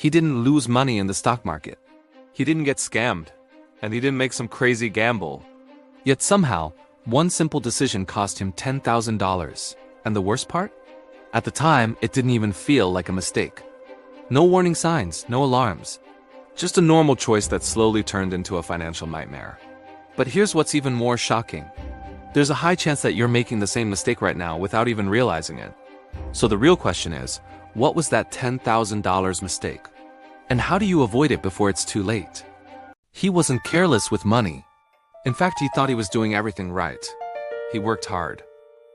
He didn't lose money in the stock market. He didn't get scammed. And he didn't make some crazy gamble. Yet somehow, one simple decision cost him $10,000. And the worst part? At the time, it didn't even feel like a mistake. No warning signs, no alarms. Just a normal choice that slowly turned into a financial nightmare. But here's what's even more shocking. There's a high chance that you're making the same mistake right now without even realizing it. So the real question is, what was that $10,000 mistake? And how do you avoid it before it's too late? He wasn't careless with money. In fact, he thought he was doing everything right. He worked hard,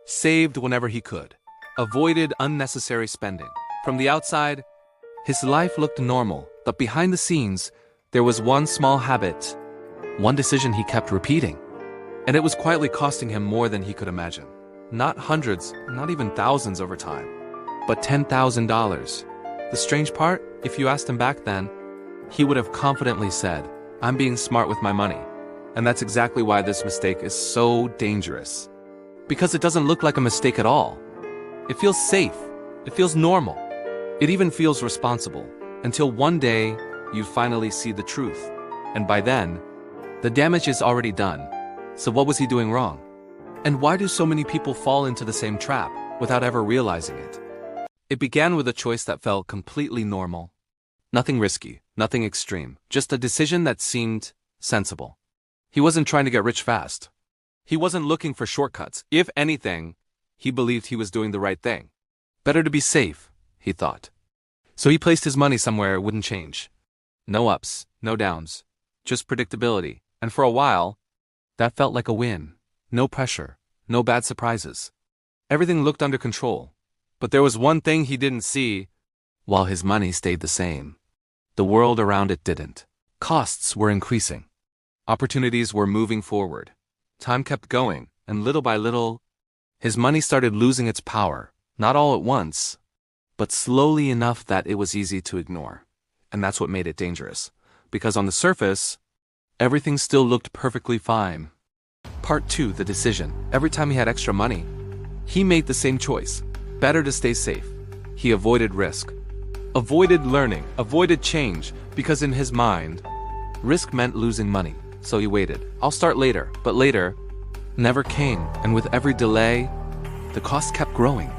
saved whenever he could, avoided unnecessary spending. From the outside, his life looked normal, but behind the scenes, there was one small habit, one decision he kept repeating. And it was quietly costing him more than he could imagine. Not hundreds, not even thousands over time, but $10,000. The strange part, if you asked him back then, he would have confidently said, "I'm being smart with my money." And that's exactly why this mistake is so dangerous. Because it doesn't look like a mistake at all. It feels safe. It feels normal. It even feels responsible. Until one day, you finally see the truth. And by then, the damage is already done. So what was he doing wrong? And why do so many people fall into the same trap without ever realizing it? It began with a choice that felt completely normal. Nothing risky, nothing extreme, just a decision that seemed sensible. He wasn't trying to get rich fast. He wasn't looking for shortcuts. If anything, he believed he was doing the right thing. Better to be safe, he thought. So he placed his money somewhere it wouldn't change. No ups, no downs, just predictability. And for a while, that felt like a win. No pressure, no bad surprises. Everything looked under control. But there was one thing he didn't see, while his money stayed the same. The world around it didn't. Costs were increasing. Opportunities were moving forward. Time kept going, and little by little, his money started losing its power, not all at once, but slowly enough that it was easy to ignore. And that's what made it dangerous. Because on the surface, everything still looked perfectly fine. Part 2, the decision. Every time he had extra money, he made the same choice. Better to stay safe. He avoided risk. Avoided learning. Avoided change. Because in his mind, risk meant losing money. So he waited. I'll start later. But later never came. And with every delay, the cost kept growing.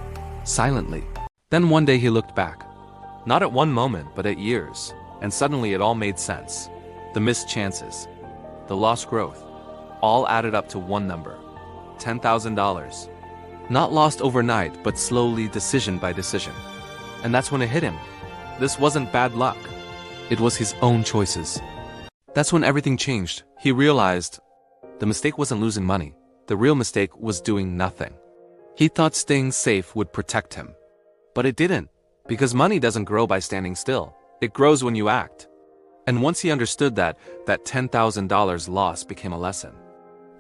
Silently. Then one day he looked back. Not at one moment, but at years. And suddenly it all made sense. The missed chances. The lost growth. All added up to one number. $10,000. Not lost overnight, but slowly, decision by decision. And that's when it hit him. This wasn't bad luck. It was his own choices. That's when everything changed. He realized the mistake wasn't losing money. The real mistake was doing nothing. He thought staying safe would protect him. But it didn't, because money doesn't grow by standing still. It grows when you act. And once he understood that $10,000 loss became a lesson.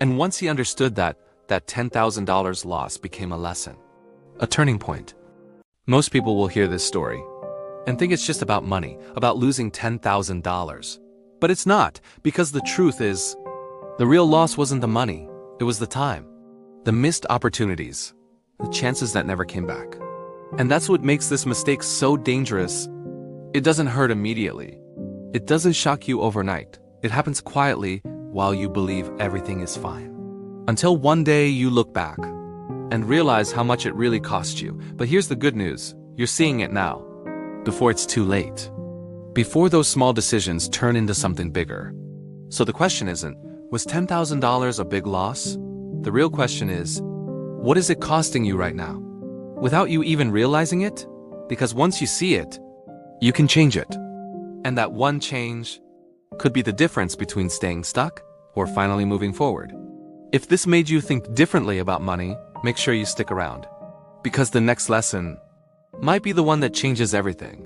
And once he understood that $10,000 loss became a lesson. A turning point. Most people will hear this story and think it's just about money, about losing $10,000. But it's not, because the truth is, the real loss wasn't the money, it was the time. The missed opportunities, the chances that never came back. And that's what makes this mistake so dangerous. It doesn't hurt immediately. It doesn't shock you overnight. It happens quietly while you believe everything is fine. Until one day you look back and realize how much it really cost you. But here's the good news. You're seeing it now, before it's too late. Before those small decisions turn into something bigger. So the question isn't, was $10,000 a big loss? The real question is, what is it costing you right now? Without you even realizing it? Because once you see it, you can change it. And that one change could be the difference between staying stuck or finally moving forward. If this made you think differently about money, make sure you stick around. Because the next lesson might be the one that changes everything.